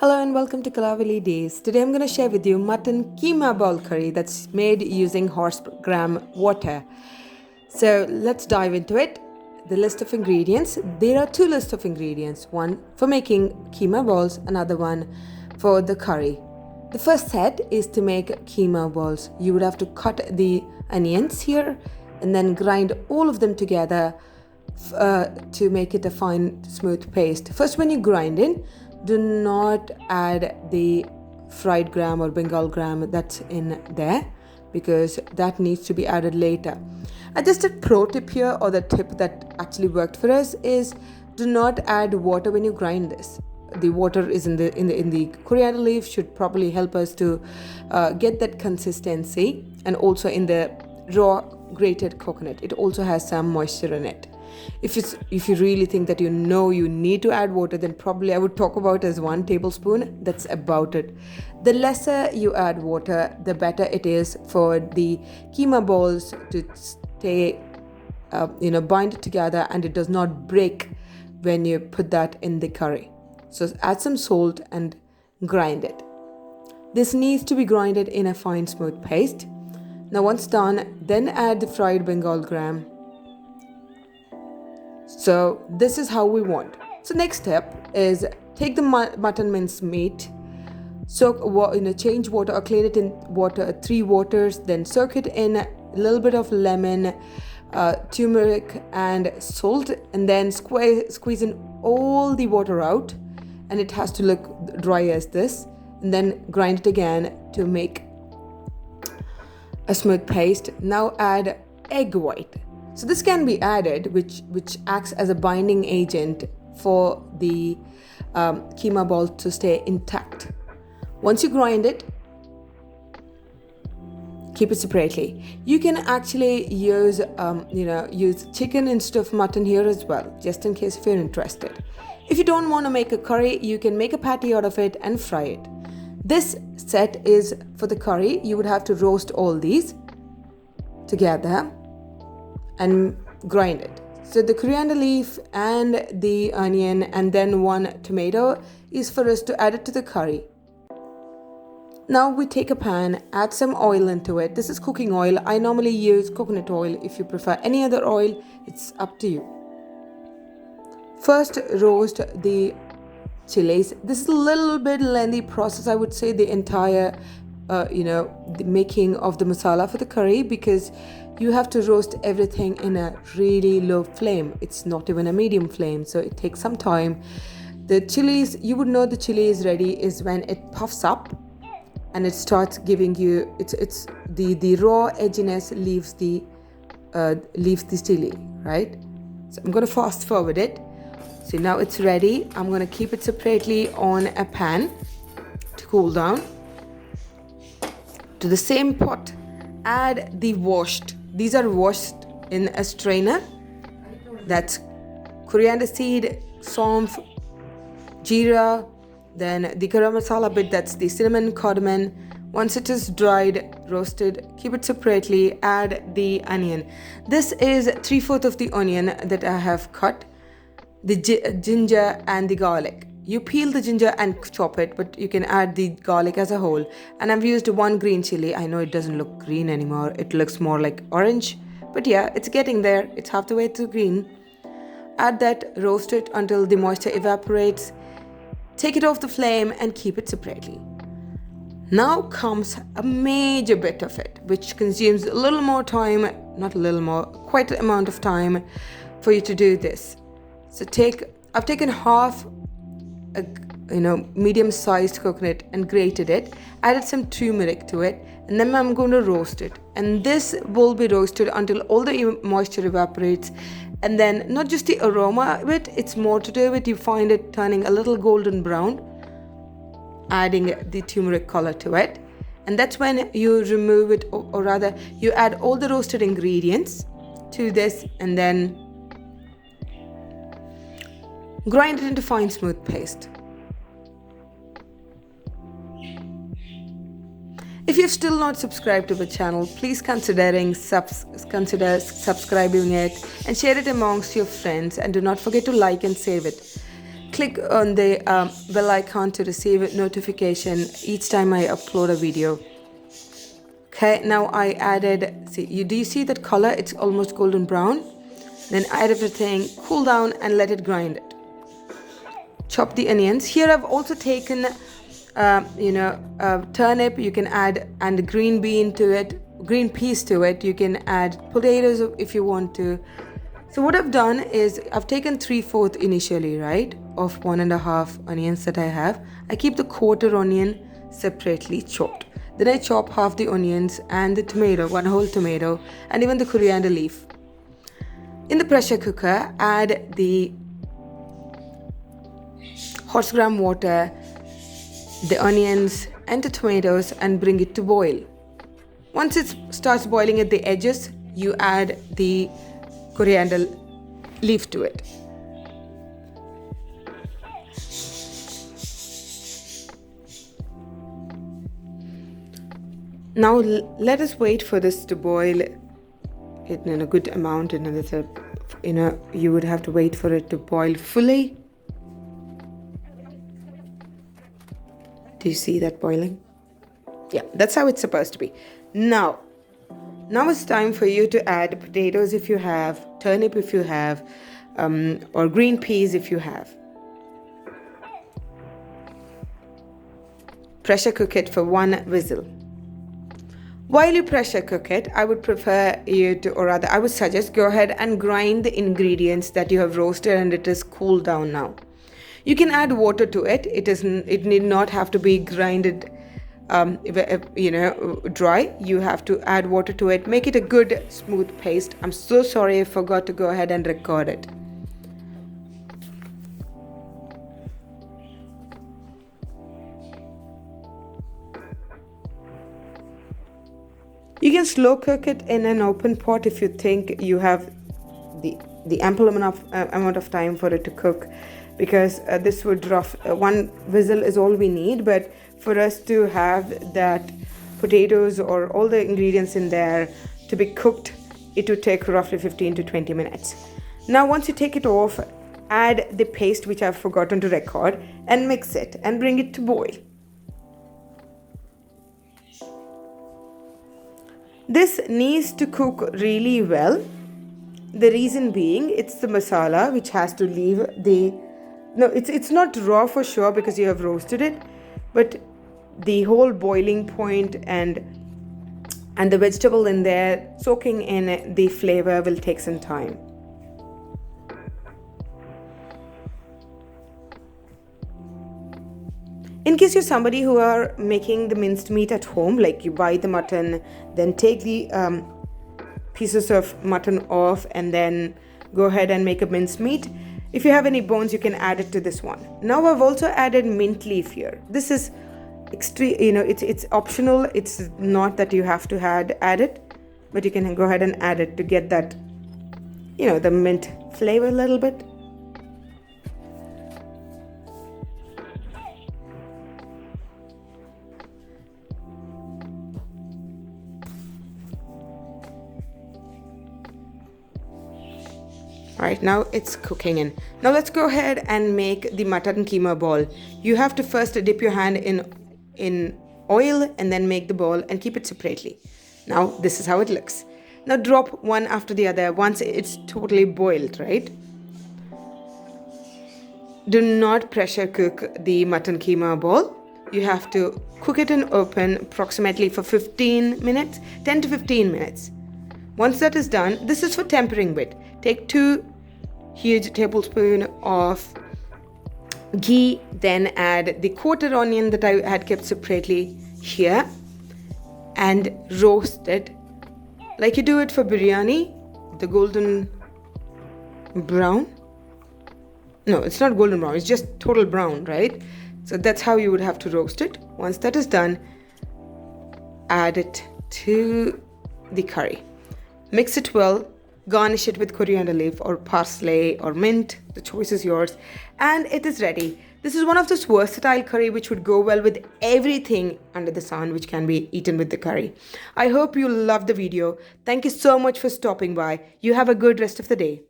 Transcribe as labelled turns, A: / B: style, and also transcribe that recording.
A: Hello and welcome to Kalavali Days. Today I'm going to share with you Mutton Keema Ball Curry that's made using horsegram water. So let's dive into it. The list of ingredients. There are two lists of ingredients. One for making keema balls, another one for the curry. The first set is to make keema balls. You would have to cut the onions here and then grind all of them together to make it a fine smooth paste. First, when you grind in, do not add the fried gram or Bengal gram that's in there because that needs to be added later. Just a pro tip here, or the tip that actually worked for us, is do not add water when you grind this. The water is in the coriander leaf should probably help us to get that consistency, and also in the raw grated coconut, it also has some moisture in it. If you really think that you need to add water, then probably I would talk about as 1 tablespoon. That's about it. The lesser you add water, the better it is for the keema balls to stay bind together, and it does not break when you put that in the curry. So add some salt and grind it. This needs to be grinded in a fine smooth paste. Now once done, then add the fried Bengal gram. So this is how we want. So next step is take the mutton minced meat, change water or clean it in water 3 waters, then soak it in a little bit of lemon, turmeric and salt, and then squeeze in all the water out, and it has to look dry as this, and then grind it again to make a smooth paste. Now add egg white. So this can be added, which acts as a binding agent for the keema ball to stay intact. Once you grind it, keep it separately. You can actually use chicken instead of mutton here as well, just in case if you're interested. If you don't want to make a curry, you can make a patty out of it and fry it. This set is for the curry. You would have to roast all these together and grind it. So the coriander leaf and the onion and then 1 tomato is for us to add it to the curry. Now we take a pan, add some oil into it. This is cooking oil. I normally use coconut oil. If you prefer any other oil, it's up to you. First, roast the chillies. This is a little bit lengthy process, I would say, the entire the making of the masala for the curry, because you have to roast everything in a really low flame. It's not even a medium flame, so it takes some time. The chilies, you would know the chili is ready is when it puffs up and it starts giving you it's the raw edginess leaves the chili, right? So I'm going to fast forward it. So now it's ready. I'm going to keep it separately on a pan to cool down. To the same pot, add the washed. These are washed in a strainer. That's coriander seed, saunf, jeera, then the garam masala bit, that's the cinnamon, cardamom. Once it is dried, roasted, keep it separately. Add the onion. This is 3/4 of the onion that I have cut. The ginger and the garlic. You peel the ginger and chop it, but you can add the garlic as a whole. And I've used 1 green chili. I know it doesn't look green anymore. It looks more like orange. But yeah, it's getting there. It's half the way to green. Add that, roast it until the moisture evaporates. Take it off the flame and keep it separately. Now comes a major bit of it, which consumes a little more time, not a little more, quite an amount of time for you to do this. So I've taken half a medium-sized coconut and grated it, added some turmeric to it, and then I'm going to roast it. And this will be roasted until all the moisture evaporates, and then not just the aroma of it, it's more to do with you find it turning a little golden brown, adding the turmeric color to it. And that's when you remove it, or rather you add all the roasted ingredients to this and then grind it into fine smooth paste. If you've still not subscribed to the channel, please consider subscribing it and share it amongst your friends, and do not forget to like and save it. click on the bell icon to receive a notification each time I upload a video. Okay, now I added, do you see that color? It's almost golden brown. Then add everything, cool down and let it grind it. Chop the onions. Here I've also taken, turnip. You can add and green bean to it, green peas to it. You can add potatoes if you want to. So what I've done is I've taken 3/4 initially, right, of 1.5 onions that I have. I keep the quarter onion separately chopped. Then I chop half the onions and the tomato, one whole tomato, and even the coriander leaf. In the pressure cooker, add the horsegram water, the onions and the tomatoes, and bring it to boil. Once it starts boiling at the edges, you add the coriander leaf to it. Now let us wait for this to boil in a good amount. You would have to wait for it to boil fully. Do you see that boiling? Yeah, that's how it's supposed to be. Now it's time for you to add potatoes if you have, turnip if you have, or green peas if you have. Pressure cook it for 1 whistle. While you pressure cook it, I would I would suggest go ahead and grind the ingredients that you have roasted and it is cooled down now. You can add water to it. It need not have to be grinded, dry. You have to add water to it. Make it a good smooth paste. I'm so sorry I forgot to go ahead and record it. You can slow cook it in an open pot if you think you have the ample amount of time for it to cook, because this would one whistle is all we need. But for us to have that potatoes or all the ingredients in there to be cooked, it would take roughly 15 to 20 minutes. Now once you take it off, add the paste which I've forgotten to record and mix it and bring it to boil. This needs to cook really well. The reason being, it's the masala which has to leave it's not raw for sure because you have roasted it, but the whole boiling point and the vegetable in there soaking in the flavor will take some time. In case you're somebody who are making the minced meat at home, like you buy the mutton, then take the pieces of mutton off and then go ahead and make a minced meat. If you have any bones, you can add it to this one. Now I've also added mint leaf here. This is extreme, it's optional. It's not that you have to add it, but you can go ahead and add it to get that, the mint flavor a little bit. Right, now it's cooking in. Now let's go ahead and make the mutton keema ball. You have to first dip your hand in oil and then make the ball and keep it separately. Now this is how it looks. Now drop one after the other once it's totally boiled, right? Do not pressure cook the mutton keema ball. You have to cook it in open approximately for 10 to 15 minutes. Once that is done, this is for tempering bit. Take 2 huge tablespoons of ghee, then add the quarter onion that I had kept separately here and roast it like you do it for biryani, the golden brown. No, it's not golden brown, it's just total brown, right? So that's how you would have to roast it. Once that is done, add it to the curry. Mix it well. Garnish it with coriander leaf or parsley or mint. The choice is yours. And it is ready. This is one of those versatile curry which would go well with everything under the sun which can be eaten with the curry. I hope you loved the video. Thank you so much for stopping by. You have a good rest of the day.